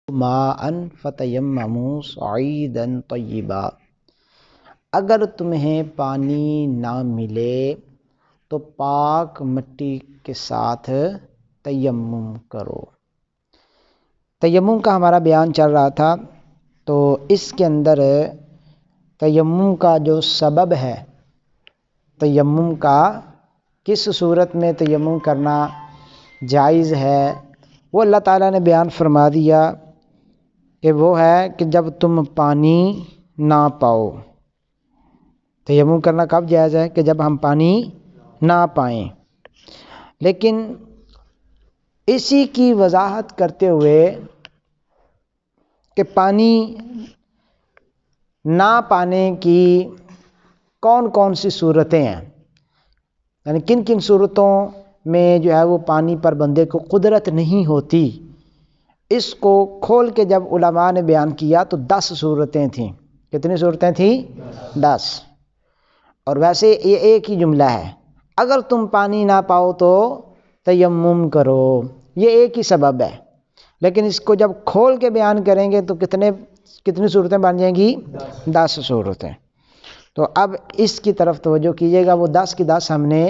ماءً فتیمموا صعیدا طیبا، اگر تمہیں پانی نہ ملے تو پاک مٹی کے ساتھ تیمم کرو۔ تیمم کا ہمارا بیان چل رہا تھا، تو اس کے اندر تیمم کا جو سبب ہے، تیمم کا کس صورت میں تیمم کرنا جائز ہے، وہ اللہ تعالیٰ نے بیان فرما دیا کہ وہ ہے کہ جب تم پانی نہ پاؤ۔ تیمم کرنا کب جائز ہے؟ کہ جب ہم پانی نہ پائیں۔ لیکن اسی کی وضاحت کرتے ہوئے کہ پانی نہ پانے کی کون کون سی صورتیں ہیں، یعنی کن کن صورتوں میں جو ہے وہ پانی پر بندے کو قدرت نہیں ہوتی، اس کو کھول کے جب علماء نے بیان کیا تو 10 صورتیں تھیں۔ کتنی صورتیں تھیں؟ 10۔ اور ویسے یہ ایک ہی جملہ ہے، اگر تم پانی نہ پاؤ تو تیمم کرو، یہ ایک ہی سبب ہے۔ لیکن اس کو جب کھول کے بیان کریں گے تو کتنی صورتیں بن جائیں گی؟ 10 صورتیں۔ تو اب اس کی طرف توجہ کیجیے گا، وہ 10 کی 10 ہم نے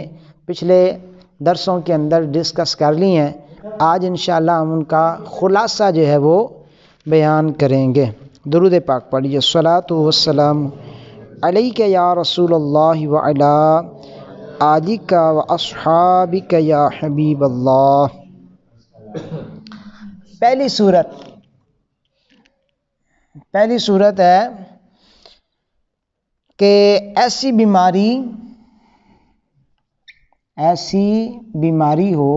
پچھلے درسوں کے اندر ڈسکس کر لی ہیں۔ آج انشاءاللہ ہم ان کا خلاصہ جو ہے وہ بیان کریں گے۔ درود پاک پڑھیے۔ الصلاۃ والسلام علیک یا رسول اللہ وعلی آلک و اصحابک یا حبیب اللہ۔ پہلی صورت ہے کہ ایسی بیماری ہو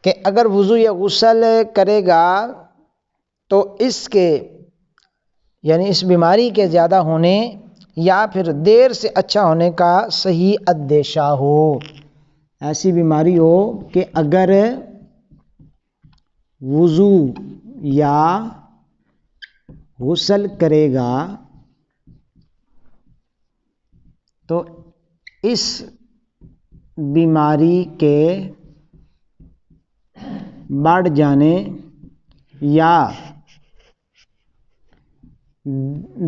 کہ اگر وضو یا غسل کرے گا تو اس کے یعنی اس بیماری کے زیادہ ہونے یا پھر دیر سے اچھا ہونے کا صحیح اندیشہ ہو۔ ایسی بیماری ہو کہ اگر وضو یا غسل کرے گا تو اس بیماری کے بڑھ جانے یا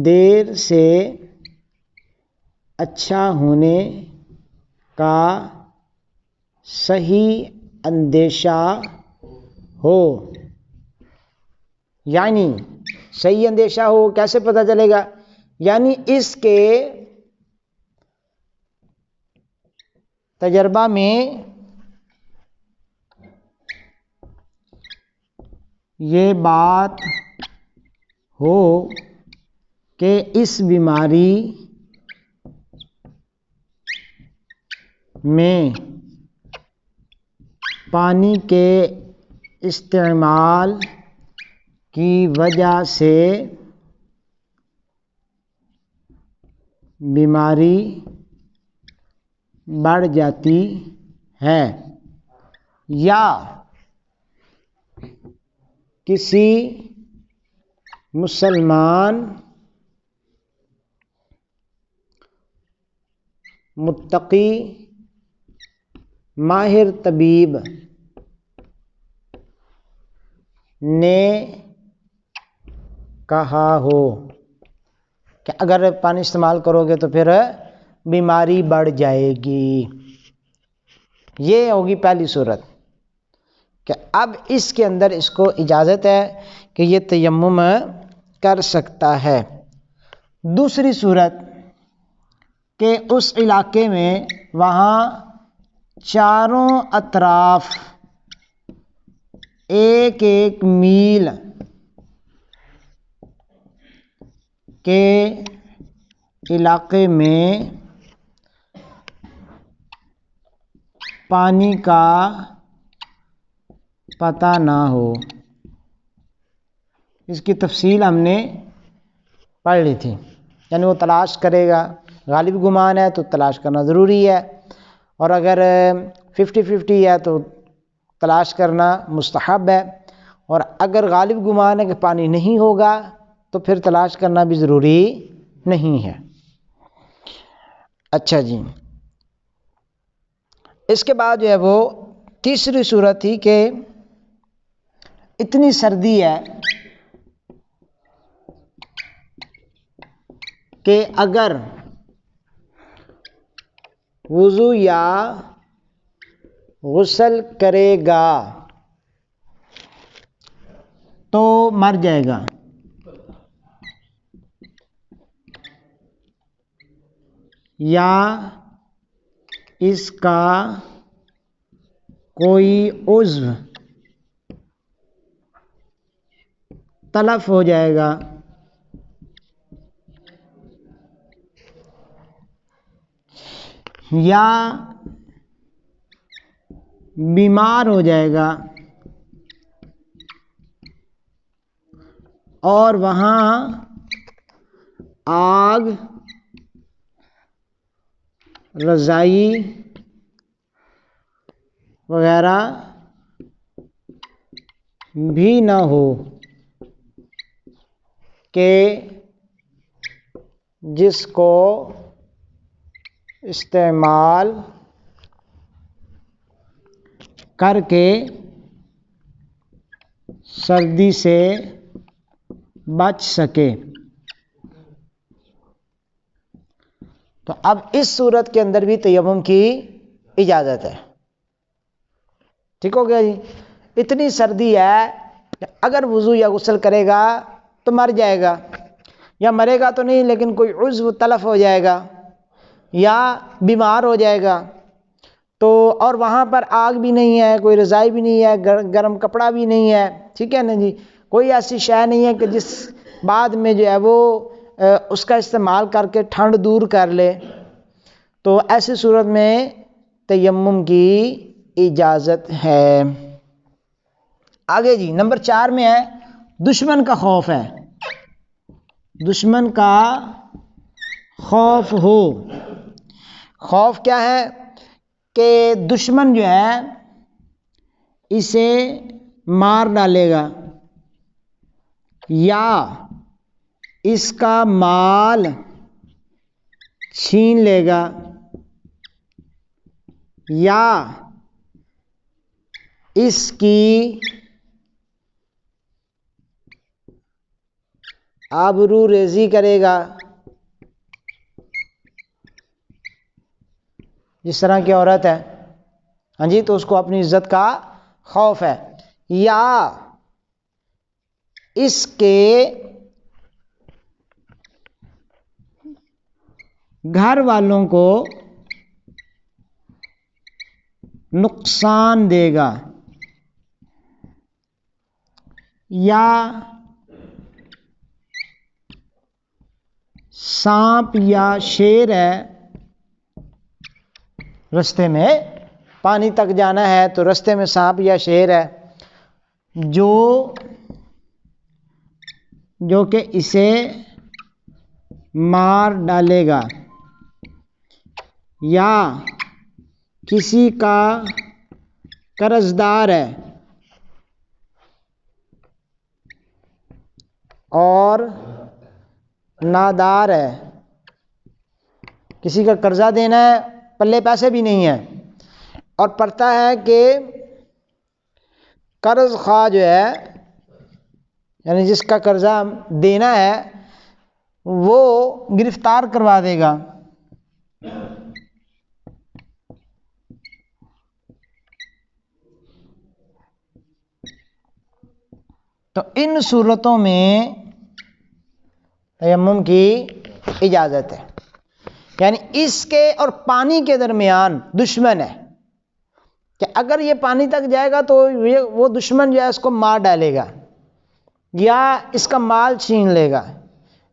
دیر سے اچھا ہونے کا صحیح اندیشہ ہو۔ یعنی صحیح اندیشہ ہو کیسے پتہ چلے گا؟ یعنی اس کے تجربہ میں یہ بات ہو کہ اس بیماری میں پانی کے استعمال کی وجہ سے بیماری بڑھ جاتی ہے، یا کسی مسلمان متقی ماہر طبیب نے کہا ہو کہ اگر پانی استعمال کرو گے تو پھر بیماری بڑھ جائے گی۔ یہ ہوگی پہلی صورت کہ اب اس کے اندر اس کو اجازت ہے کہ یہ تیمم کر سکتا ہے۔ دوسری صورت کہ اس علاقے میں وہاں چاروں اطراف 1 میل کے علاقے میں پانی کا پتہ نہ ہو۔ اس کی تفصیل ہم نے پڑھ لی تھی، یعنی وہ تلاش کرے گا، غالب گمان ہے تو تلاش کرنا ضروری ہے، اور اگر 50-50 ہے تو تلاش کرنا مستحب ہے، اور اگر غالب گمان ہے کہ پانی نہیں ہوگا تو پھر تلاش کرنا بھی ضروری نہیں ہے۔ اچھا جی، اس کے بعد جو ہے وہ تیسری صورت تھی کہ اتنی سردی ہے کہ اگر وضو یا غسل کرے گا تو مر جائے گا، یا اس کا کوئی عضو تلف ہو جائے گا، یا بیمار ہو جائے گا، اور وہاں آگ، رضائی وغیرہ بھی نہ ہو کہ جس کو استعمال کر کے سردی سے بچ سکے۔ تو اب اس صورت کے اندر بھی تیمم کی اجازت ہے، ٹھیک ہو گیا جی۔ اتنی سردی ہے کہ اگر وضو یا غسل کرے گا تو مر جائے گا، یا مرے گا تو نہیں لیکن کوئی عضو تلف ہو جائے گا یا بیمار ہو جائے گا، تو اور وہاں پر آگ بھی نہیں ہے، کوئی رضائی بھی نہیں ہے، گرم کپڑا بھی نہیں ہے، ٹھیک ہے نا جی، کوئی ایسی شے نہیں ہے کہ جس بعد میں جو ہے وہ اس کا استعمال کر کے ٹھنڈ دور کر لے، تو ایسی صورت میں تیمم کی اجازت ہے۔ آگے جی نمبر 4 میں ہے دشمن کا خوف ہے، دشمن کا خوف ہو۔ خوف کیا ہے کہ دشمن جو ہے اسے مار ڈالے گا، یا اس کا مال چھین لے گا، یا اس کی آبرو ریزی کرے گا، جس طرح کی عورت ہے ہاں جی تو اس کو اپنی عزت کا خوف ہے، یا اس کے گھر والوں کو نقصان دے گا، یا سانپ یا شیر ہے، رستے میں پانی تک جانا ہے تو رستے میں سانپ یا شیر ہے جو کہ اسے مار ڈالے گا، یا کسی کا قرض دار ہے اور نادار ہے، کسی کا قرضہ دینا ہے پلے پیسے بھی نہیں ہیں، اور پڑھتا ہے کہ قرض خواہ جو ہے یعنی جس کا قرضہ دینا ہے وہ گرفتار کروا دے گا، تو ان صورتوں میں تیمم کی اجازت ہے۔ یعنی اس کے اور پانی کے درمیان دشمن ہے کہ اگر یہ پانی تک جائے گا تو وہ دشمن جو ہے اس کو مار ڈالے گا، یا اس کا مال چھین لے گا،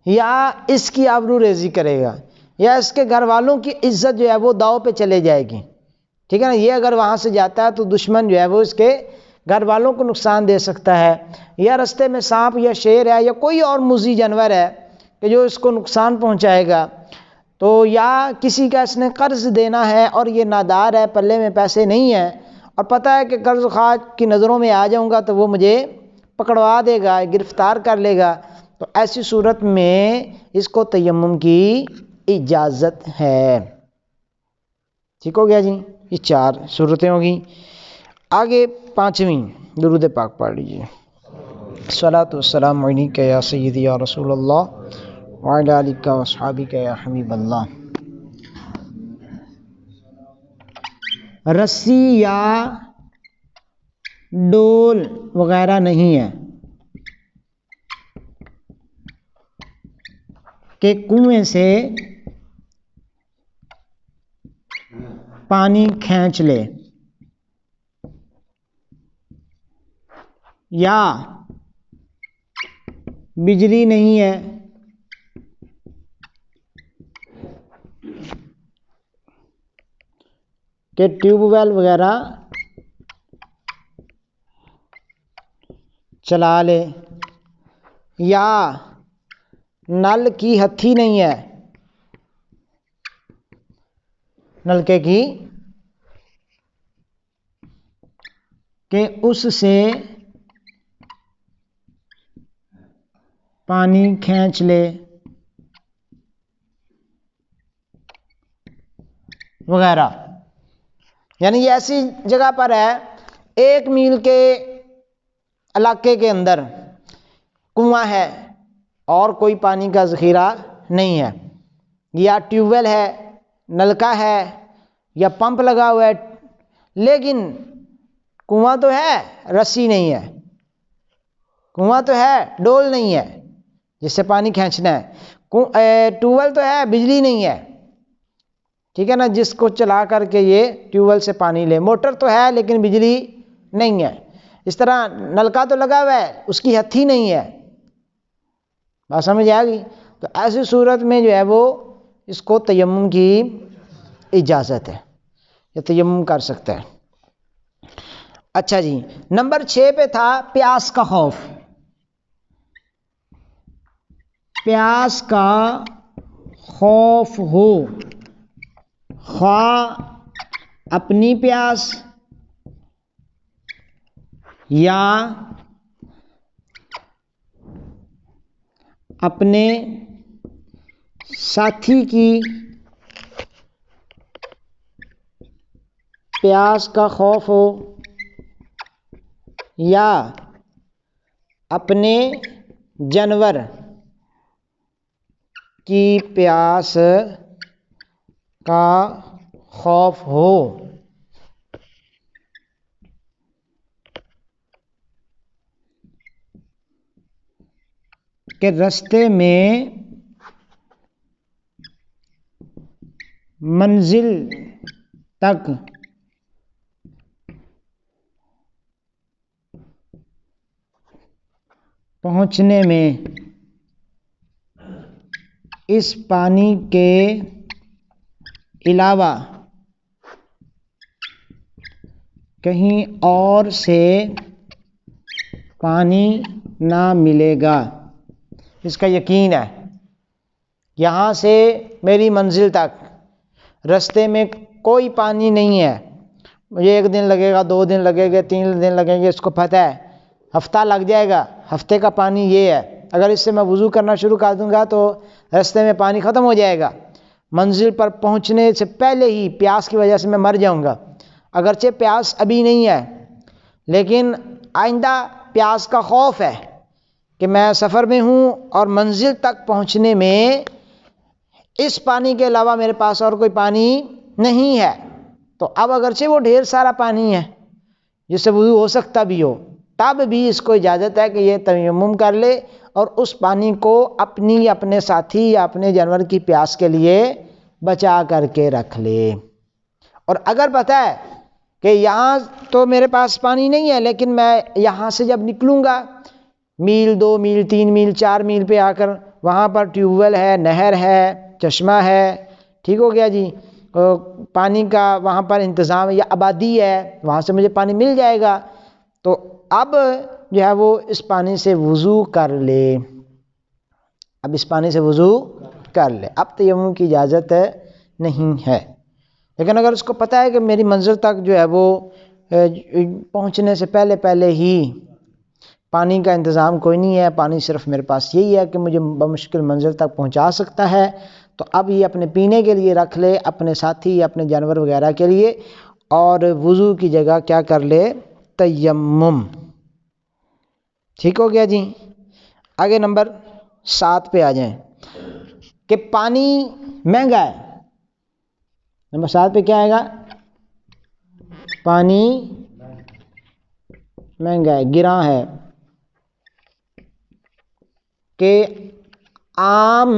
یا اس کی آبرو ریزی کرے گا، یا اس کے گھر والوں کی عزت جو ہے وہ داؤ پہ چلے جائے گی، ٹھیک ہے نا۔ یہ اگر وہاں سے جاتا ہے تو دشمن جو ہے وہ اس کے گھر والوں کو نقصان دے سکتا ہے، یا رستے میں سانپ یا شیر ہے یا کوئی اور موذی جانور ہے کہ جو اس کو نقصان پہنچائے گا، تو یا کسی کا اس نے قرض دینا ہے اور یہ نادار ہے، پلے میں پیسے نہیں ہیں، اور پتہ ہے کہ قرض خواہ کی نظروں میں آ جاؤں گا تو وہ مجھے پکڑوا دے گا، گرفتار کر لے گا، تو ایسی صورت میں اس کو تیمم کی اجازت ہے۔ ٹھیک ہو گیا جی، یہ 4 صورتیں ہوگی۔ آگے پانچویں درود پاک پڑھ لیجیے. الصلاۃ والسلام علیک یا سیدی یا رسول اللہ وعلی آلک و اصحابک یا حبیب اللہ. رسی یا ڈول وغیرہ نہیں ہے کہ کنویں سے پانی کھینچ لے، یا بجلی نہیں ہے کہ ٹیوب ویل وغیرہ چلا لے، یا نل کی ہتھی نہیں ہے، نلکے کی، کہ اس سے پانی کھینچ لے وغیرہ. یعنی یہ ایسی جگہ پر ہے، 1 میل کے علاقے کے اندر کنواں ہے اور کوئی پانی کا ذخیرہ نہیں ہے، یا ٹیوب ویل ہے، نلکا ہے، یا پمپ لگا ہوا ہے، لیکن کنواں تو ہے، رسی نہیں ہے، کنواں تو ہے، ڈول نہیں ہے جس سے پانی کھینچنا ہے، ٹیوب ویل تو ہے، بجلی نہیں ہے، ٹھیک ہے نا، جس کو چلا کر کے یہ ٹیوب ویل سے پانی لے. موٹر تو ہے لیکن بجلی نہیں ہے. اس طرح نلکا تو لگا ہوا ہے، اس کی ہتھی نہیں ہے. بات سمجھ آ گئی؟ تو ایسی صورت میں جو ہے وہ اس کو تیمم کی اجازت ہے، یہ تیمم کر سکتا ہے. اچھا جی، نمبر 6 پہ تھا پیاس کا خوف. پیاس کا خوف ہو، خواہ اپنی پیاس یا اپنے ساتھی کی پیاس کا خوف ہو، یا اپنے جانور کی پیاس کا خوف ہو. کہ رستے میں منزل تک پہنچنے میں اس پانی کے علاوہ کہیں اور سے پانی نہ ملے گا. اس کا یقین ہے، یہاں سے میری منزل تک رستے میں کوئی پانی نہیں ہے، مجھے 1 دن لگے گا، 2 دن لگے گا، 3 دن لگیں گے، اس کو پتہ ہے ہفتہ لگ جائے گا، ہفتے کا پانی یہ ہے، اگر اس سے میں وضو کرنا شروع کر دوں گا تو رستے میں پانی ختم ہو جائے گا، منزل پر پہنچنے سے پہلے ہی پیاس کی وجہ سے میں مر جاؤں گا. اگرچہ پیاس ابھی نہیں ہے لیکن آئندہ پیاس کا خوف ہے کہ میں سفر میں ہوں اور منزل تک پہنچنے میں اس پانی کے علاوہ میرے پاس اور کوئی پانی نہیں ہے. تو اب اگرچہ وہ ڈھیر سارا پانی ہے جس سے وضو ہو سکتا بھی ہو، تب بھی اس کو اجازت ہے کہ یہ تیمم کر لے اور اس پانی کو اپنی، اپنے ساتھی یا اپنے جانور کی پیاس کے لیے بچا کر کے رکھ لے. اور اگر پتہ ہے کہ یہاں تو میرے پاس پانی نہیں ہے لیکن میں یہاں سے جب نکلوں گا 1 میل 2 میل 3 میل 4 میل پہ آ کر وہاں پر ٹیوب ویل ہے، نہر ہے، چشمہ ہے، ٹھیک ہو گیا جی، پانی کا وہاں پر انتظام یا آبادی ہے، وہاں سے مجھے پانی مل جائے گا، تو اب جو ہے وہ اس پانی سے وضو کر لے، اب اس پانی سے وضو کر لے، اب تیمم کی اجازت نہیں ہے. لیکن اگر اس کو پتہ ہے کہ میری منزل تک جو ہے وہ پہنچنے سے پہلے ہی پانی کا انتظام کوئی نہیں ہے، پانی صرف میرے پاس یہی ہے کہ مجھے بمشکل منزل تک پہنچا سکتا ہے، تو اب یہ اپنے پینے کے لیے رکھ لے، اپنے ساتھی یا اپنے جانور وغیرہ کے لیے، اور وضو کی جگہ کیا کر لے؟ تیمم. ٹھیک ہو گیا جی. آگے نمبر 7 پہ آ جائیں کہ پانی مہنگا ہے. نمبر 7 پہ کیا آئے گا؟ پانی مہنگا ہے، گراں ہے. کہ عام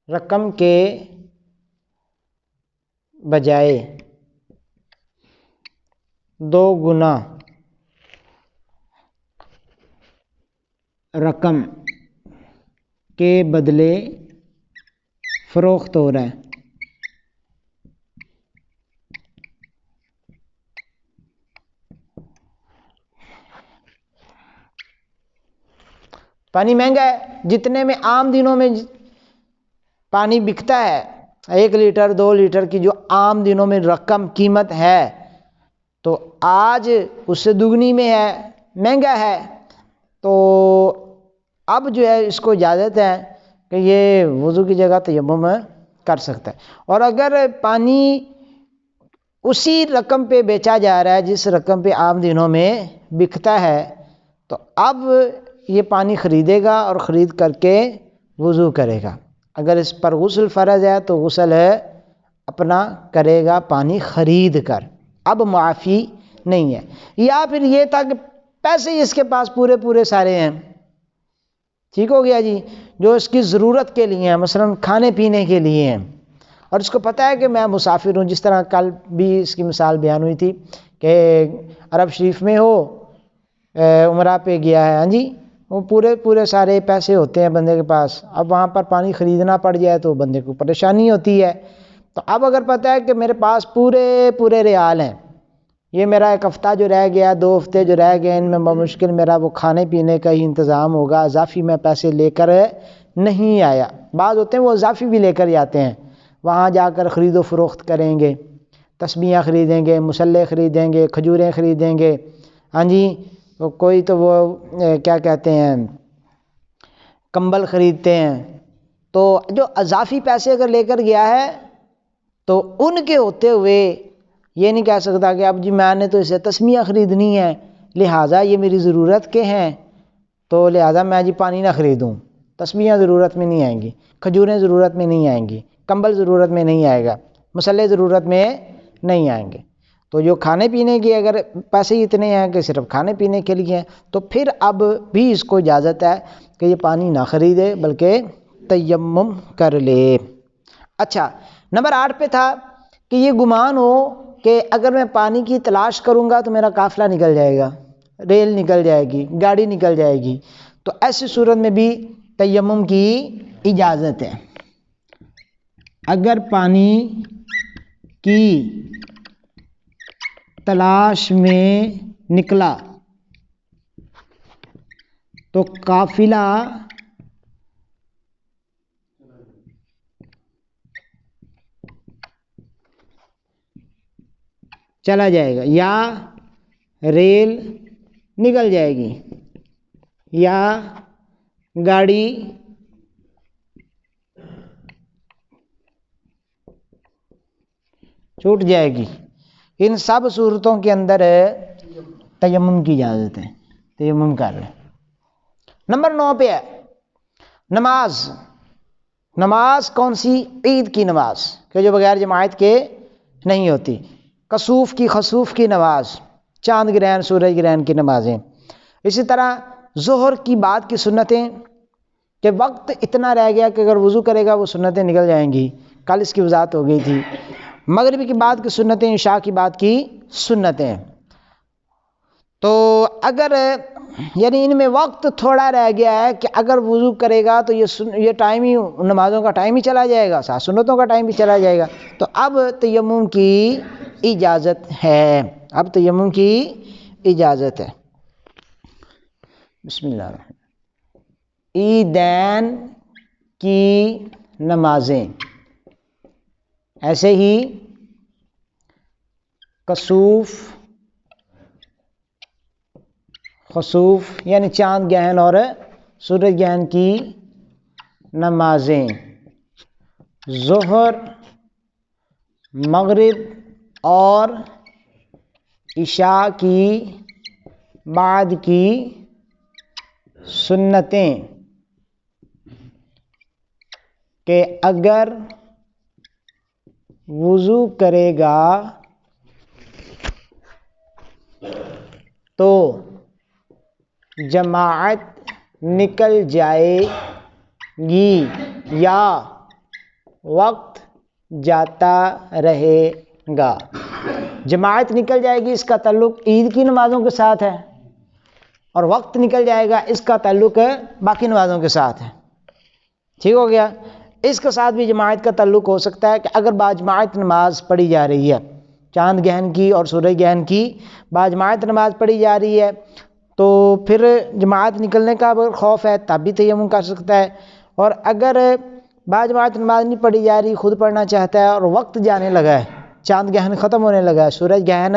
رقم کے بجائے 2 گنا رقم کے بدلے فروخت ہو رہا ہے. پانی مہنگا ہے، جتنے میں عام دنوں میں پانی بکتا ہے 1 لیٹر 2 لیٹر کی جو عام دنوں میں رقم قیمت ہے، تو آج اس سے دگنی میں ہے، مہنگا ہے. تو اب جو ہے اس کو اجازت ہے کہ یہ وضو کی جگہ تیمم کر سکتا ہے. اور اگر پانی اسی رقم پہ بیچا جا رہا ہے جس رقم پہ عام دنوں میں بکتا ہے، تو اب یہ پانی خریدے گا اور خرید کر کے وضو کرے گا. اگر اس پر غسل فرض ہے تو غسل اپنا کرے گا پانی خرید کر، اب معافی نہیں ہے. یا پھر یہ تھا کہ پیسے اس کے پاس پورے سارے ہیں، ٹھیک ہو گیا جی، جو اس کی ضرورت کے لیے ہیں، مثلا کھانے پینے کے لیے ہیں، اور اس کو پتہ ہے کہ میں مسافر ہوں. جس طرح کل بھی اس کی مثال بیان ہوئی تھی کہ عرب شریف میں ہو، عمرہ پہ گیا ہے، ہاں جی، وہ پورے سارے پیسے ہوتے ہیں بندے کے پاس. اب وہاں پر پانی خریدنا پڑ جائے تو بندے کو پریشانی ہوتی ہے. تو اب اگر پتہ ہے کہ میرے پاس پورے ریال ہیں، یہ میرا 1 ہفتہ جو رہ گیا، 2 ہفتے جو رہ گئے، ان میں بمشکل میرا وہ کھانے پینے کا ہی انتظام ہوگا، اضافی میں پیسے لے کر نہیں آیا. بعض ہوتے ہیں وہ اضافی بھی لے کر جاتے ہیں، وہاں جا کر خرید و فروخت کریں گے، تسبیحاں خریدیں گے، مصلے خریدیں گے، کھجوریں خریدیں گے، ہاں جی، تو کوئی تو وہ کیا کہتے ہیں کمبل خریدتے ہیں. تو جو اضافی پیسے اگر لے کر گیا ہے تو ان کے ہوتے ہوئے یہ نہیں کہہ سکتا کہ اب جی میں نے تو اسے تسبیحاں خریدنی ہیں، لہٰذا یہ میری ضرورت کے ہیں تو لہٰذا میں جی پانی نہ خریدوں. تسبیحاں ضرورت میں نہیں آئیں گی، کھجوریں ضرورت میں نہیں آئیں گی، کمبل ضرورت میں نہیں آئے گا، مصلے ضرورت میں نہیں آئیں گے. تو جو کھانے پینے کی اگر پیسے ہی اتنے ہیں کہ صرف کھانے پینے کے لیے ہیں، تو پھر اب بھی اس کو اجازت ہے کہ یہ پانی نہ خریدے بلکہ تیمم کر لے. اچھا، نمبر 8 پہ تھا کہ یہ گمان ہو کہ اگر میں پانی کی تلاش کروں گا تو میرا قافلہ نکل جائے گا، ریل نکل جائے گی، گاڑی نکل جائے گی. تو ایسی صورت میں بھی تیمم کی اجازت ہے. اگر پانی کی تلاش میں نکلا تو قافلہ چلا جائے گا، یا ریل نکل جائے گی، یا گاڑی چھوٹ جائے گی. ان سب صورتوں کے اندر تیمم کی اجازت ہے، تیمم کر لیں. نمبر 9 پہ ہے نماز. نماز کون سی؟ عید کی نماز، کہ جو بغیر جماعت کے نہیں ہوتی. کسوف کی، خسوف کی نماز، چاند گرہن سورج گرہن کی نمازیں. اسی طرح ظہر کی بعد کی سنتیں، کہ وقت اتنا رہ گیا کہ اگر وضو کرے گا وہ سنتیں نکل جائیں گی، کل اس کی وضاحت ہو گئی تھی. مغرب کی بعد کی سنتیں، عشاء کی بعد کی سنتیں. تو اگر یعنی ان میں وقت تھوڑا رہ گیا ہے کہ اگر وضو کرے گا تو یہ ٹائم ہی، نمازوں کا ٹائم ہی چلا جائے گا، ساتھ سنتوں کا ٹائم بھی چلا جائے گا. تو اب تیمم کی اجازت ہے، اب تیمم کی اجازت ہے. بسم اللہ الرحمن. عیدین کی نمازیں، ایسے ہی کسوف، خسوف یعنی چاند گہن اور سورج گہن کی نمازیں ظہر، مغرب اور عشاء کی بعد کی سنتیں کہ اگر وضو کرے گا تو جماعت نکل جائے گی یا وقت جاتا رہے گا۔ جماعت نکل جائے گی اس کا تعلق عید کی نمازوں کے ساتھ ہے، اور وقت نکل جائے گا اس کا تعلق باقی نمازوں کے ساتھ ہے۔ ٹھیک ہو گیا؟ اس کے ساتھ بھی جماعت کا تعلق ہو سکتا ہے کہ اگر باجماعت نماز پڑھی جا رہی ہے، چاند گہن کی اور سورج گہن کی باجماعت نماز پڑھی جا رہی ہے، تو پھر جماعت نکلنے کا اگر خوف ہے تب بھی تیمم کر سکتا ہے۔ اور اگر باجماعت نماز نہیں پڑھی جا رہی، خود پڑھنا چاہتا ہے اور وقت جانے لگا ہے، چاند گہن ختم ہونے لگا ہے، سورج گہن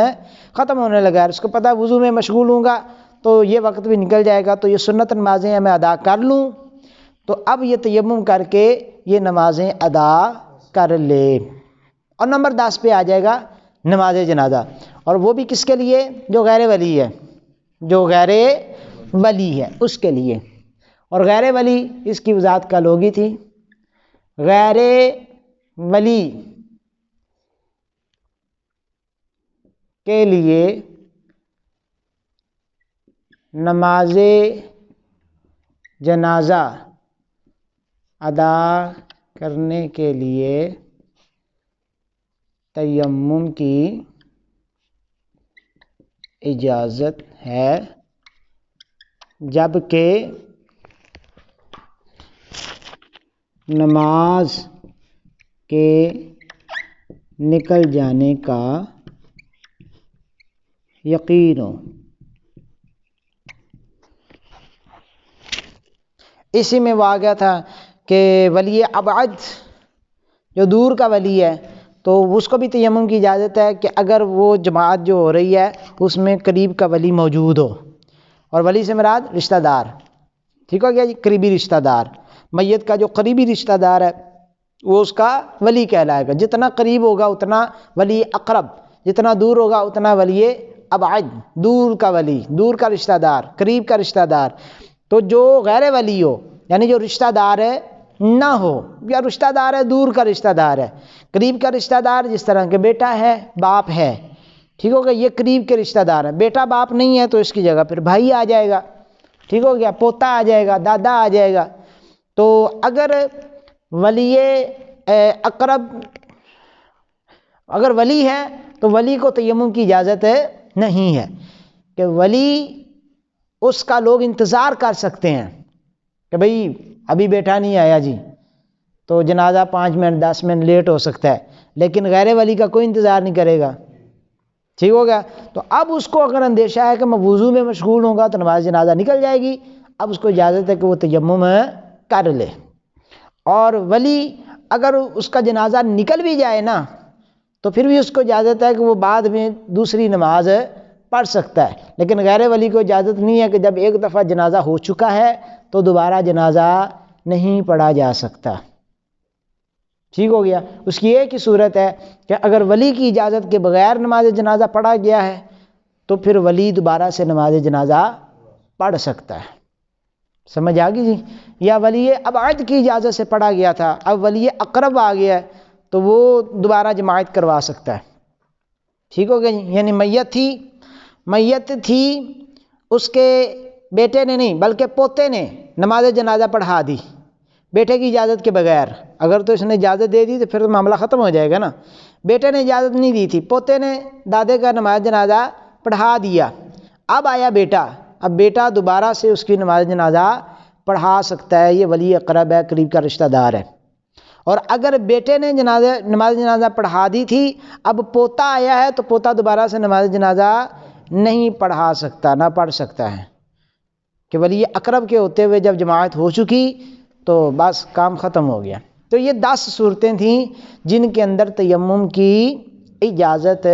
ختم ہونے لگا ہے، اس کو پتہ ہے وضو میں مشغول ہوں گا تو یہ وقت بھی نکل جائے گا، تو یہ سنت نمازیں میں ادا کر لوں، تو اب یہ تیمم کر کے یہ نمازیں ادا کر لے۔ اور نمبر 10 پہ آ جائے گا نماز جنازہ، اور وہ بھی کس کے لیے؟ جو غیر ولی ہے، جو غیر ولی ہے اس کے لیے۔ اور غیر ولی اس کی وضاحت کل ہوگی تھی۔ غیر ولی کے لیے نماز جنازہ ادا کرنے کے لیے تیمم کی اجازت ہے، جبکہ نماز کے نکل جانے کا یقین ہو۔ اسی میں وہ آ گیا تھا کہ ولی ابعد جو دور کا ولی ہے تو اس کو بھی تیمم کی اجازت ہے کہ اگر وہ جماعت جو ہو رہی ہے اس میں قریب کا ولی موجود ہو، اور ولی سے مراد رشتہ دار۔ ٹھیک ہو گیا جی؟ قریبی رشتہ دار، میت کا جو قریبی رشتہ دار ہے وہ اس کا ولی کہلائے گا۔ جتنا قریب ہوگا اتنا ولی اقرب، جتنا دور ہوگا اتنا ولی ابعد، دور کا ولی، دور کا رشتہ دار، قریب کا رشتہ دار۔ تو جو غیر ولی ہو یعنی جو رشتہ دار ہے نہ ہو، یا رشتہ دار ہے دور کا رشتہ دار ہے، قریب کا رشتہ دار جس طرح کہ بیٹا ہے، باپ ہے، ٹھیک ہو گیا، یہ قریب کے رشتہ دار ہیں۔ بیٹا باپ نہیں ہے تو اس کی جگہ پھر بھائی آ جائے گا، ٹھیک ہو گیا، پوتا آ جائے گا، دادا آ جائے گا۔ تو اگر ولی اقرب اگر ولی ہے تو ولی کو تیمم کی اجازت نہیں ہے، کہ ولی اس کا لوگ انتظار کر سکتے ہیں کہ بھئی ابھی بیٹا نہیں آیا جی، تو جنازہ 5 منٹ 10 منٹ لیٹ ہو سکتا ہے، لیکن غیر ولی کا کوئی انتظار نہیں کرے گا۔ ٹھیک ہو گیا؟ تو اب اس کو اگر اندیشہ ہے کہ میں وضو میں مشغول ہوں گا تو نماز جنازہ نکل جائے گی، اب اس کو اجازت ہے کہ وہ تیمم کر لے۔ اور ولی اگر اس کا جنازہ نکل بھی جائے نا تو پھر بھی اس کو اجازت ہے کہ وہ بعد میں دوسری نماز پڑھ سکتا ہے، لیکن غیر ولی کو اجازت نہیں ہے کہ جب ایک دفعہ جنازہ ہو چکا ہے تو دوبارہ جنازہ نہیں پڑھا جا سکتا۔ ٹھیک ہو گیا؟ اس کی ایک ہی صورت ہے کہ اگر ولی کی اجازت کے بغیر نماز جنازہ پڑھا گیا ہے تو پھر ولی دوبارہ سے نماز جنازہ پڑھ سکتا ہے۔ سمجھ آ گئی جی؟ یا ولی ابعد کی اجازت سے پڑھا گیا تھا، اب ولی اقرب آ گیا ہے تو وہ دوبارہ جماعت کروا سکتا ہے۔ ٹھیک ہو گیا جی؟ یعنی میت تھی، اس کے بیٹے نے نہیں بلکہ پوتے نے نماز جنازہ پڑھا دی بیٹے کی اجازت کے بغیر۔ اگر تو اس نے اجازت دے دی تو پھر معاملہ ختم ہو جائے گا نا۔ بیٹے نے اجازت نہیں دی تھی، پوتے نے دادے کا نماز جنازہ پڑھا دیا، اب آیا بیٹا، اب بیٹا دوبارہ سے اس کی نماز جنازہ پڑھا سکتا ہے، یہ ولی اقرب ہے، قریب کا رشتہ دار ہے۔ اور اگر بیٹے نے نماز جنازہ پڑھا دی تھی، اب پوتا آیا ہے تو پوتا دوبارہ سے نماز جنازہ نہیں پڑھا سکتا، نہ پڑھ سکتا ہے، کہ ولی اقرب کے ہوتے ہوئے جب جماعت ہو چکی تو بس کام ختم ہو گیا۔ تو یہ 10 صورتیں تھیں جن کے اندر تیمم کی اجازت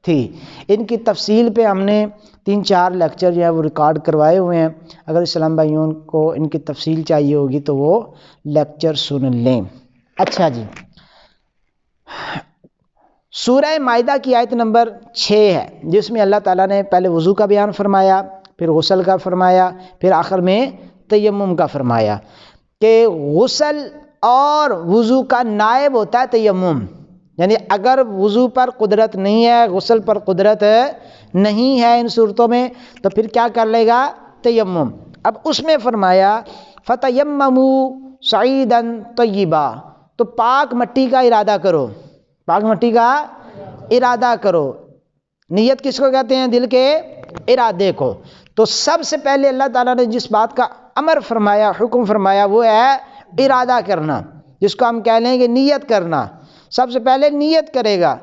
تھی. ان کی تفصیل پہ ہم نے 3-4 لیکچر جو ہے وہ ریکارڈ کروائے ہوئے ہیں. اگر اسلام بھائیوں کو ان کی تفصیل چاہیے ہوگی تو وہ لیکچر سن لیں. اچھا جی، سورہ مائدہ کی آیت نمبر 6 ہے، جس میں اللہ تعالیٰ نے پہلے وضو کا بیان فرمایا، پھر غسل کا فرمایا، پھر آخر میں تیمم کا فرمایا کہ غسل اور وضو کا نائب ہوتا ہے تیمم. یعنی اگر وضو پر قدرت نہیں ہے، غسل پر قدرت نہیں ہے ان صورتوں میں، تو پھر کیا کر لے گا؟ تیمم. اب اس میں فرمایا فَتَيَمَّمُوا صَعِيدًا طَيِّبًا، تو پاک مٹی کا ارادہ کرو. پاک مٹی کا ارادہ کرو. نیت کس کو کہتے ہیں؟ دل کے ارادے کو. تو سب سے پہلے اللہ تعالیٰ نے جس بات کا امر فرمایا، حکم فرمایا، وہ ہے ارادہ کرنا، جس کو ہم کہہ لیں کہ نیت کرنا. سب سے پہلے نیت کرے گا.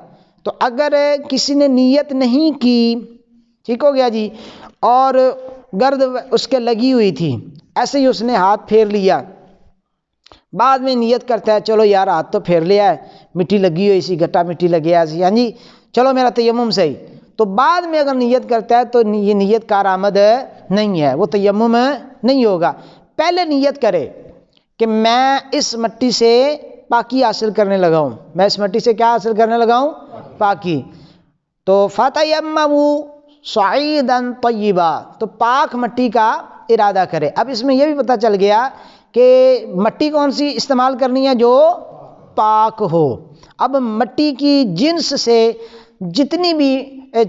تو اگر کسی نے نیت نہیں کی، ٹھیک ہو گیا جی، اور گرد اس کے لگی ہوئی تھی، ایسے ہی اس نے ہاتھ پھیر لیا، بعد میں نیت کرتا ہے چلو یار ہاتھ تو پھیر لیا ہے، مٹی لگی ہوئی سی، گٹا مٹی لگی ہے سی، ہاں جی چلو میرا تیمم صحیح، تو بعد میں اگر نیت کرتا ہے تو یہ نیت کارآمد نہیں ہے، وہ تیمم نہیں ہوگا. پہلے نیت کرے کہ میں اس مٹی سے پاکی حاصل کرنے لگا ہوں، میں اس مٹی سے کیا حاصل کرنے لگا ہوں؟ پاکی. تو فَتَيَمَّمُوا صَعِيدًا طَيِّبًا، تو پاک مٹی کا ارادہ کرے. اب اس میں یہ بھی پتہ چل گیا کہ مٹی کون سی استعمال کرنی ہے؟ جو پاک ہو. اب مٹی کی جنس سے جتنی بھی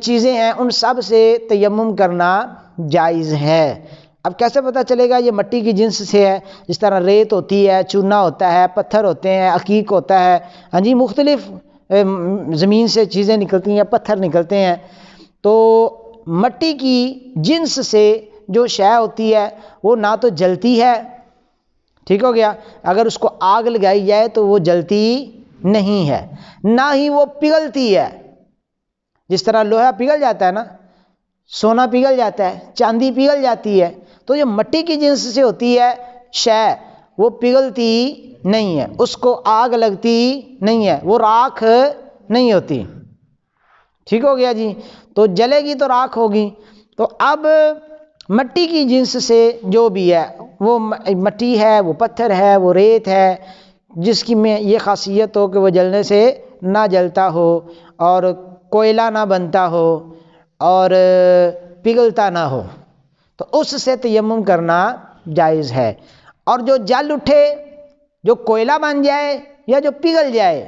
چیزیں ہیں ان سب سے تیمم کرنا جائز ہے. اب کیسے پتہ چلے گا یہ مٹی کی جنس سے ہے؟ جس طرح ریت ہوتی ہے، چونا ہوتا ہے، پتھر ہوتے ہیں، عقیق ہوتا ہے، ہاں جی مختلف زمین سے چیزیں نکلتی ہیں، پتھر نکلتے ہیں. تو مٹی کی جنس سے جو شے ہوتی ہے وہ نہ تو جلتی ہے، ٹھیک ہو گیا، اگر اس کو آگ لگائی جائے تو وہ جلتی نہیں ہے، نہ ہی وہ پگھلتی ہے. جس طرح لوہا پگھل جاتا ہے نا، سونا پگھل جاتا ہے، چاندی پگھل جاتی ہے، تو یہ مٹی کی جنس سے ہوتی ہے شے، وہ پگھلتی نہیں ہے، اس کو آگ لگتی نہیں ہے، وہ راکھ نہیں ہوتی. ٹھیک ہو گیا جی، تو جلے گی تو راکھ ہوگی. تو اب مٹی کی جنس سے جو بھی ہے، وہ مٹی ہے، وہ پتھر ہے، وہ ریت ہے، جس کی میں یہ خاصیت ہو کہ وہ جلنے سے نہ جلتا ہو اور کوئلہ نہ بنتا ہو اور پگھلتا نہ ہو، تو اس سے تیمم کرنا جائز ہے. اور جو جل اٹھے، جو کوئلہ بن جائے یا جو پگھل جائے،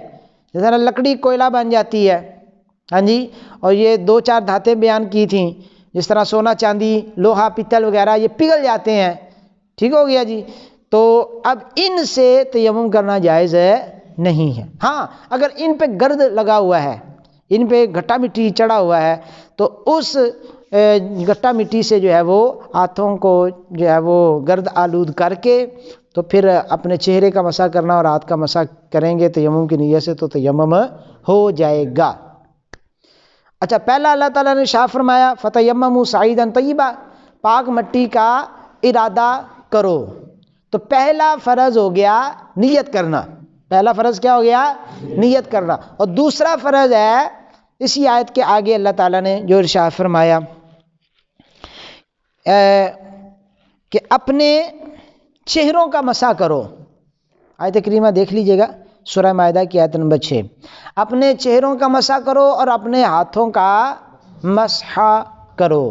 جس طرح لکڑی کوئلہ بن جاتی ہے، ہاں جی، اور یہ 2-4 دھاتیں بیان کی تھیں، جس طرح سونا، چاندی، لوہا، پتل وغیرہ یہ پگھل جاتے ہیں، ٹھیک ہو گیا جی. تو اب ان سے تیمم کرنا جائز نہیں ہے. ہاں اگر ان پہ گرد لگا ہوا ہے، ان پہ گھٹا مٹی چڑھا ہوا ہے، تو اس گٹا مٹی سے جو ہے وہ ہاتھوں کو جو ہے وہ گرد آلود کر کے تو پھر اپنے چہرے کا مسح کرنا اور ہاتھ کا مسح کریں گے تیمم کی نیت سے، تو تیمم ہو جائے گا. اچھا، پہلا اللہ تعالیٰ نے ارشاد فرمایا فَتَيَمَّمُوا صَعِيدًا طَيِّبًا، پاک مٹی کا ارادہ کرو. تو پہلا فرض ہو گیا نیت کرنا. پہلا فرض کیا ہو گیا؟ نیت کرنا. اور دوسرا فرض ہے اسی آیت کے آگے اللہ تعالیٰ نے جو ارشاد فرمایا کہ اپنے چہروں کا مسح کرو. آیت کریمہ دیکھ لیجئے گا، سورہ مائدہ کی آیت نمبر 6. اپنے چہروں کا مسح کرو اور اپنے ہاتھوں کا مسح کرو.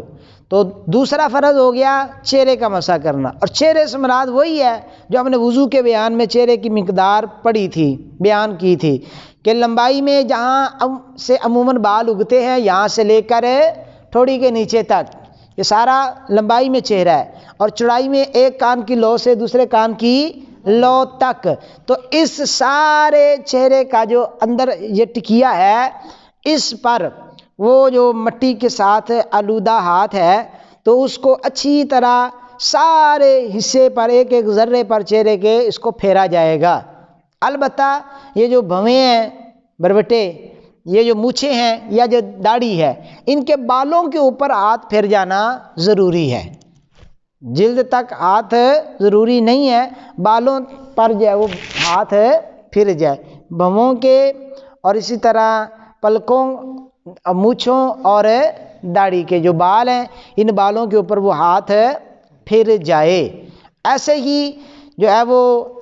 تو دوسرا فرض ہو گیا چہرے کا مسح کرنا. اور چہرے سے مراد وہی ہے جو ہم نے وضو کے بیان میں چہرے کی مقدار پڑھی تھی، بیان کی تھی، کہ لمبائی میں جہاں سے عموماً بال اگتے ہیں، یہاں سے لے کر ٹھوڑی کے نیچے تک، یہ سارا لمبائی میں چہرہ ہے. اور چوڑائی میں ایک کان کی لو سے دوسرے کان کی لو تک. تو اس سارے چہرے کا جو اندر یہ ٹکیا ہے، اس پر وہ جو مٹی کے ساتھ آلودہ ہاتھ ہے، تو اس کو اچھی طرح سارے حصے پر، ایک ایک ذرے پر چہرے کے اس کو پھیرا جائے گا. البتہ یہ جو بھویں ہیں، بروٹے، یہ جو مونچھیں ہیں یا جو داڑھی ہے، ان کے بالوں کے اوپر ہاتھ پھیر جانا ضروری ہے. جلد تک ہاتھ ضروری نہیں ہے، بالوں پر جو ہے وہ ہاتھ پھر جائے. بھووں کے اور اسی طرح پلکوں مونچھوں اور داڑھی کے جو بال ہیں ان بالوں کے اوپر وہ ہاتھ پھر جائے. ایسے ہی جو ہے وہ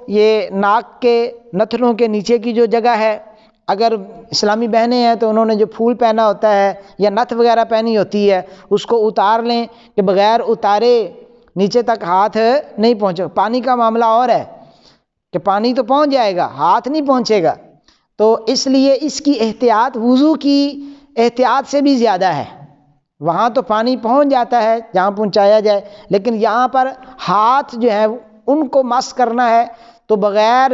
یہ ناک کے نتنوں کے نیچے کی جو جگہ ہے، اگر اسلامی بہنیں ہیں تو انہوں نے جو پھول پہنا ہوتا ہے یا نتھ وغیرہ پہنی ہوتی ہے اس کو اتار لیں کہ بغیر اتارے نیچے تک ہاتھ نہیں پہنچے. پانی کا معاملہ اور ہے کہ پانی تو پہنچ جائے گا، ہاتھ نہیں پہنچے گا، تو اس لیے اس کی احتیاط وضو کی احتیاط سے بھی زیادہ ہے. وہاں تو پانی پہنچ جاتا ہے جہاں پہنچایا جائے، لیکن یہاں پر ہاتھ جو ہے ان کو مس کرنا ہے تو بغیر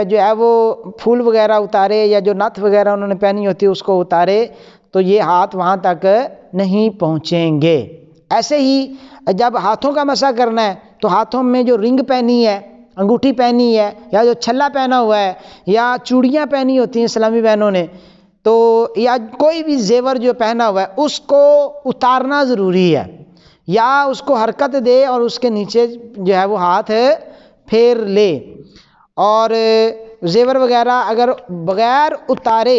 جو ہے وہ پھول وغیرہ اتارے یا جو نتھ وغیرہ انہوں نے پہنی ہوتی ہے اس کو اتارے تو یہ ہاتھ وہاں تک نہیں پہنچیں گے. ایسے ہی جب ہاتھوں کا مسح کرنا ہے تو ہاتھوں میں جو رنگ پہنی ہے، انگوٹھی پہنی ہے، یا جو چھلا پہنا ہوا ہے، یا چوڑیاں پہنی ہوتی ہیں اسلامی بہنوں نے، تو یا کوئی بھی زیور جو پہنا ہوا ہے اس کو اتارنا ضروری ہے، یا اس کو حرکت دے اور اس کے نیچے جو ہے وہ ہاتھ پھیر لے. اور زیور وغیرہ اگر بغیر اتارے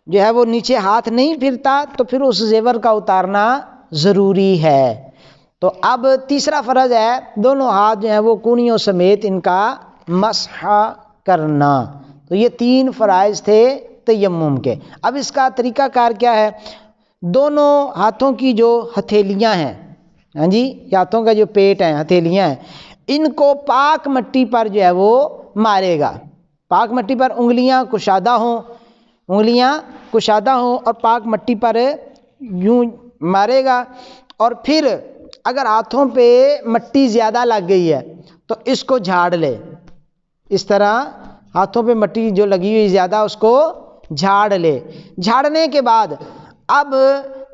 جو ہے وہ نیچے ہاتھ نہیں پھرتا تو پھر اس زیور کا اتارنا ضروری ہے. تو اب تیسرا فرض ہے دونوں ہاتھ جو ہیں وہ کونیوں سمیت ان کا مسح کرنا. تو یہ 3 فرائض تھے تیمم کے. اب اس کا طریقہ کار کیا ہے؟ دونوں ہاتھوں کی جو ہتھیلیاں ہیں، ہاں جی، ہاتھوں کا جو پیٹ ہیں، ہتھیلیاں ہیں، ان کو پاک مٹی پر جو ہے وہ مارے گا. پاک مٹی پر انگلیاں کشادہ ہوں اور پاک مٹی پر یوں مارے گا. اور پھر اگر ہاتھوں پہ مٹی زیادہ لگ گئی ہے تو اس کو جھاڑ لے. اس طرح ہاتھوں پہ مٹی جو لگی ہوئی زیادہ اس کو جھاڑ لے. جھاڑنے کے بعد اب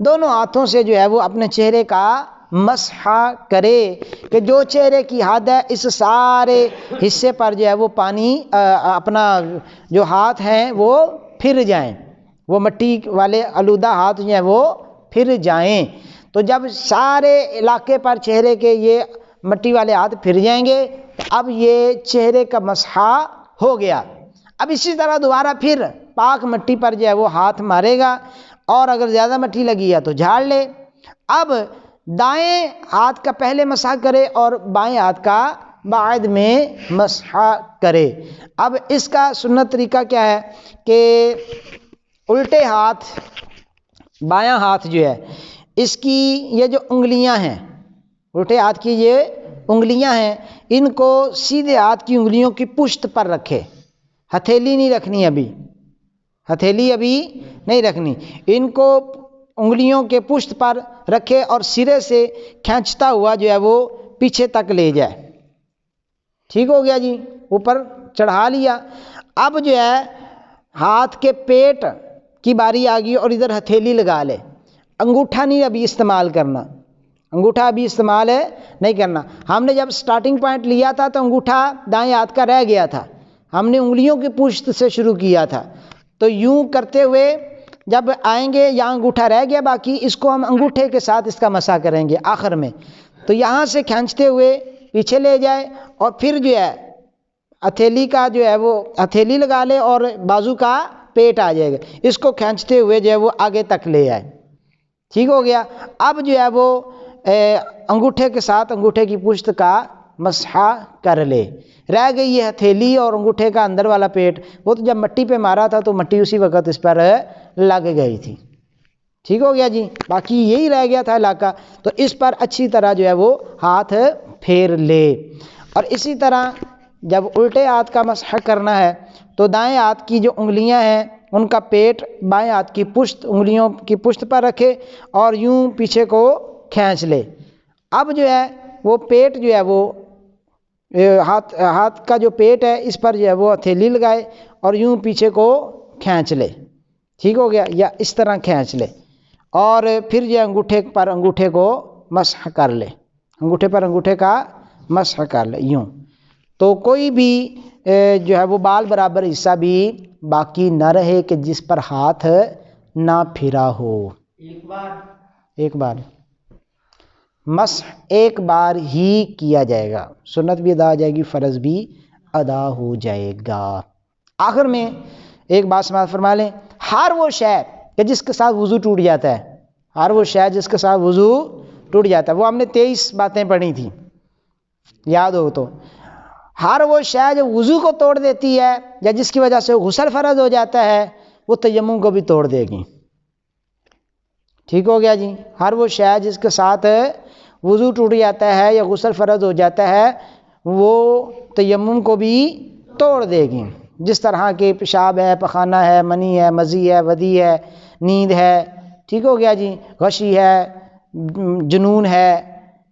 دونوں ہاتھوں سے جو ہے وہ اپنے چہرے کا مسح کرے کہ جو چہرے کی حد ہے اس سارے حصے پر جو ہے وہ پانی اپنا جو ہاتھ ہیں وہ پھر جائیں، وہ مٹی والے آلودہ ہاتھ جو ہیں وہ پھر جائیں. تو جب سارے علاقے پر چہرے کے یہ مٹی والے ہاتھ پھر جائیں گے اب یہ چہرے کا مسح ہو گیا. اب اسی طرح دوبارہ پھر پاک مٹی پر جو ہے وہ ہاتھ مارے گا، اور اگر زیادہ مٹی لگی ہے تو جھاڑ لے. اب دائیں ہاتھ کا پہلے مسح کرے اور بائیں ہاتھ کا بعد میں مسح کرے. اب اس کا سنت طریقہ کیا ہے کہ الٹے ہاتھ، بایاں ہاتھ جو ہے اس کی یہ جو انگلیاں ہیں، الٹے ہاتھ کی یہ انگلیاں ہیں، ان کو سیدھے ہاتھ کی انگلیوں کی پشت پر رکھے. ہتھیلی نہیں رکھنی، ابھی نہیں رکھنی. ان کو انگلیوں کے پشت پر رکھے اور سرے سے کھینچتا ہوا جو ہے وہ پیچھے تک لے جائے. ٹھیک ہو گیا جی، اوپر چڑھا لیا. اب جو ہے ہاتھ کے پیٹ کی باری آ گئی اور ادھر ہتھیلی لگا لے. انگوٹھا نہیں ابھی استعمال کرنا، انگوٹھا ابھی استعمال نہیں کرنا. ہم نے جب سٹارٹنگ پوائنٹ لیا تھا تو انگوٹھا دائیں ہاتھ کا رہ گیا تھا، ہم نے انگلیوں کی پشت سے شروع کیا تھا. تو یوں کرتے ہوئے جب آئیں گے یہاں انگوٹھا رہ گیا باقی، اس کو ہم انگوٹھے کے ساتھ اس کا مسح کریں گے آخر میں. تو یہاں سے کھینچتے ہوئے پیچھے لے جائے اور پھر جو ہے ہتھیلی کا جو ہے وہ ہتھیلی لگا لے اور بازو کا پیٹ آ جائے گا، اس کو کھینچتے ہوئے جو ہے وہ آگے تک لے آئے. ٹھیک ہو گیا. اب جو ہے وہ انگوٹھے کے ساتھ انگوٹھے کی پشت کا مسح کر لے. رہ گئی یہ ہتھیلی اور انگوٹھے کا اندر والا پیٹ، وہ تو جب مٹی پہ مارا تھا تو مٹی اسی وقت اس پر لگ گئی تھی. ٹھیک ہو گیا جی، باقی یہی رہ گیا تھا علاقہ، تو اس پر اچھی طرح جو ہے وہ ہاتھ پھیر لے. اور اسی طرح جب الٹے ہاتھ کا مسح کرنا ہے تو دائیں ہاتھ کی جو انگلیاں ہیں ان کا پیٹ بائیں ہاتھ کی پشت، انگلیوں کی پشت پر رکھے اور یوں پیچھے کو کھینچ لے. اب جو ہے وہ پیٹ جو ہے وہ ہاتھ کا جو پیٹ ہے اس پر جو ہے وہ ہتھیلی لگائے اور یوں پیچھے کو کھینچ لے. ٹھیک ہو گیا، یا اس طرح کھینچ لے اور پھر جو انگوٹھے پر انگوٹھے کو مسح کر لے، انگوٹھے پر انگوٹھے کا مسح کر لے یوں. تو کوئی بھی جو ہے وہ بال برابر حصہ بھی باقی نہ رہے کہ جس پر ہاتھ نہ پھرا ہو. ایک بار مسح ایک بار ہی کیا جائے گا، سنت بھی ادا ہو جائے گی، فرض بھی ادا ہو جائے گا. آخر میں ایک بات سماعت فرما لیں، ہر وہ شے کہ جس کے ساتھ وضو ٹوٹ جاتا ہے، ہر وہ شے جس کے ساتھ وضو ٹوٹ جاتا ہے، وہ ہم نے 23 باتیں پڑھی تھیں یاد ہو تو، ہر وہ شے جو وضو کو توڑ دیتی ہے یا جس کی وجہ سے غسل فرض ہو جاتا ہے وہ تیمم کو بھی توڑ دے گی. ٹھیک ہو گیا جی. ہر وہ شے جس کے ساتھ وضو ٹوٹ جاتا ہے یا غسل فرض ہو جاتا ہے وہ تیمم کو بھی توڑ دے گی، جس طرح کہ پیشاب ہے، پخانہ ہے، منی ہے، مزی ہے، ودی ہے، نیند ہے. ٹھیک ہو گیا جی. غشی ہے، جنون ہے،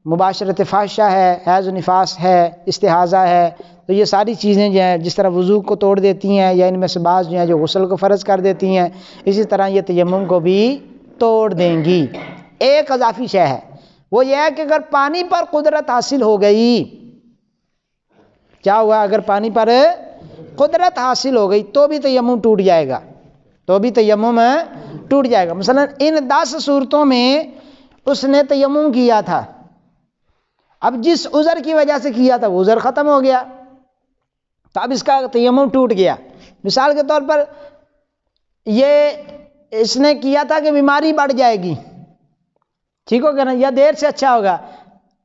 مباشرت فاحشہ ہے، حیض و نفاس ہے، استحاضہ ہے. تو یہ ساری چیزیں جو ہیں جس طرح وضو کو توڑ دیتی ہیں یا ان میں سے بعض جو ہیں جو غسل کو فرض کر دیتی ہیں، اسی طرح یہ تیمم کو بھی توڑ دیں گی. ایک اضافی شے ہے، وہ یہ ہے کہ اگر پانی پر قدرت حاصل ہو گئی، کیا ہوا؟ اگر پانی پر قدرت حاصل ہو گئی تو بھی تیمم ٹوٹ جائے گا، تو بھی تیمم ٹوٹ جائے گا. مثلا ان 10 صورتوں میں اس نے تیمم کیا تھا، اب جس عذر کی وجہ سے کیا تھا وہ عذر ختم ہو گیا تو اب اس کا تیمم ٹوٹ گیا. مثال کے طور پر یہ اس نے کیا تھا کہ بیماری بڑھ جائے گی، ٹھیک ہو گیا نا، یا دیر سے اچھا ہوگا،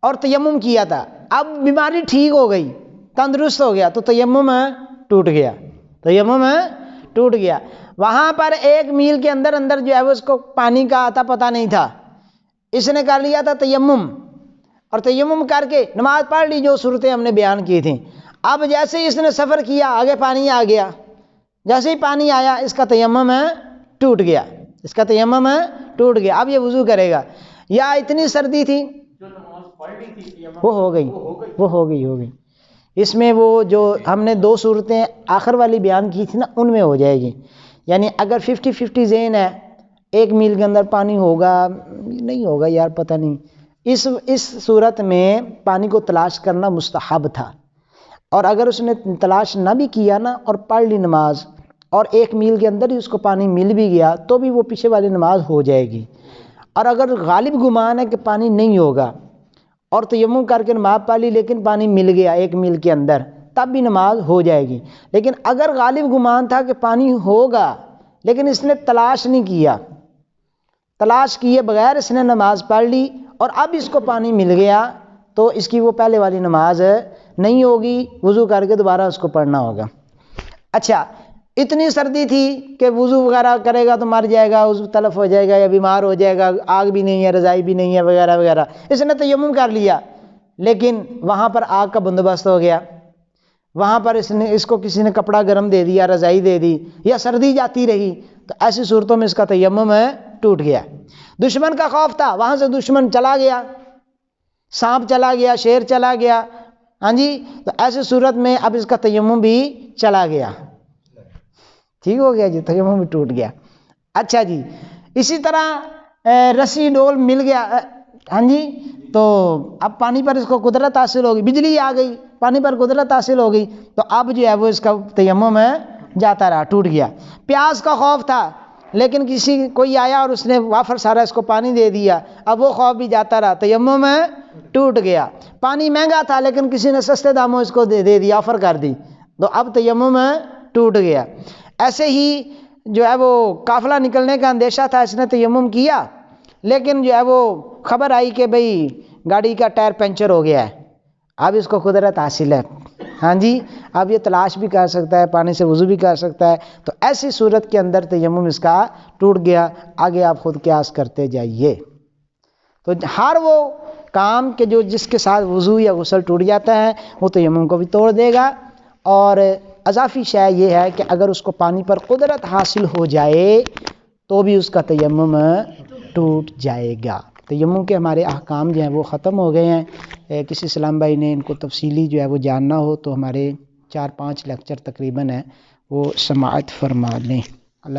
اور تیمم کیا تھا، اب بیماری ٹھیک ہو گئی، تندرست ہو گیا تو تیمم ٹوٹ گیا، تیمم ٹوٹ گیا. وہاں پر 1 میل کے اندر اندر جو ہے وہ اس کو پانی کا آتا پتہ نہیں تھا، اس نے کر لیا تھا تیمم، اور تیمم کر کے نماز پڑھ لی جو صورتیں ہم نے بیان کی تھیں. اب جیسے ہی اس نے سفر کیا آگے پانی آ گیا، جیسے ہی پانی آیا اس کا تیمم ٹوٹ گیا، اس کا تیمم ٹوٹ گیا. اب یہ وضو کرے گا. یا اتنی سردی تھی وہ ہو گئی. اس میں وہ جو ہم نے 2 صورتیں آخر والی بیان کی تھی نا ان میں ہو جائے گی. یعنی اگر 50-50 ذہن ہے 1 میل کے اندر پانی ہوگا نہیں ہوگا یار پتہ نہیں، اس صورت میں پانی کو تلاش کرنا مستحب تھا. اور اگر اس نے تلاش نہ بھی کیا نا اور پڑھ لی نماز اور 1 میل کے اندر ہی اس کو پانی مل بھی گیا تو بھی وہ پیچھے والی نماز ہو جائے گی. اور اگر غالب گمان ہے کہ پانی نہیں ہوگا اور تیمم کر کے نماز پڑھ لی لیکن پانی مل گیا 1 میل کے اندر تب بھی نماز ہو جائے گی. لیکن اگر غالب گمان تھا کہ پانی ہوگا لیکن اس نے تلاش نہیں کیا، تلاش کیے بغیر اس نے نماز پڑھ لی اور اب اس کو پانی مل گیا تو اس کی وہ پہلے والی نماز نہیں ہوگی، وضو کر کے دوبارہ اس کو پڑھنا ہوگا. اچھا اتنی سردی تھی کہ وضو وغیرہ کرے گا تو مر جائے گا، وضو تلف ہو جائے گا یا بیمار ہو جائے گا، آگ بھی نہیں ہے، رضائی بھی نہیں ہے وغیرہ وغیرہ. اس نے تیمم کر لیا لیکن وہاں پر آگ کا بندوبست ہو گیا، وہاں پر اس کو کسی نے کپڑا گرم دے دیا، رضائی دے دی، یا سردی جاتی رہی تو ایسی صورتوں میں اس کا تیمم ٹوٹ گیا. دشمن کا خوف تھا، وہاں سے دشمن چلا گیا، سانپ چلا گیا، شیر چلا گیا، ہاں جی، تو ایسی صورت میں اب اس کا تیمم بھی چلا گیا. ٹھیک ہو گیا جی، تیمم بھی ٹوٹ گیا. اچھا جی، اسی طرح رسی ڈول مل گیا، ہاں جی، تو اب پانی پر اس کو قدرت حاصل ہوگی، بجلی آ گئی، پانی پر قدرت حاصل ہو گئی تو اب جو ہے وہ اس کا تیمم جاتا رہا، ٹوٹ گیا. پیاس کا خوف تھا لیکن کوئی آیا اور اس نے وافر سارا اس کو پانی دے دیا، اب وہ خوف بھی جاتا رہا، تیمم ٹوٹ گیا. پانی مہنگا تھا لیکن کسی نے سستے داموں اس کو دے دیا، آفر کر دی تو اب تیمم ٹوٹ گیا. ایسے ہی جو ہے وہ قافلہ نکلنے کا اندیشہ تھا، اس نے تیمم کیا لیکن جو ہے وہ خبر آئی کہ بھئی گاڑی کا ٹائر پنچر ہو گیا ہے، اب اس کو قدرت حاصل ہے، ہاں جی، اب یہ تلاش بھی کر سکتا ہے، پانی سے وضو بھی کر سکتا ہے. تو ایسی صورت کے اندر تیمم اس کا ٹوٹ گیا. آگے آپ خود قیاس کرتے جائیے. تو ہر وہ کام کہ جو جس کے ساتھ وضو یا غسل ٹوٹ جاتا ہے وہ تیمم کو بھی توڑ دے گا. اور اضافی شے یہ ہے کہ اگر اس کو پانی پر قدرت حاصل ہو جائے تو بھی اس کا تیمم ٹوٹ جائے گا. تیمم کے ہمارے احکام جو ہیں وہ ختم ہو گئے ہیں. کسی اسلام بھائی نے ان کو تفصیلی جو ہے وہ جاننا ہو تو ہمارے 4-5 لیکچر تقریباً ہیں وہ سماعت فرما لیں.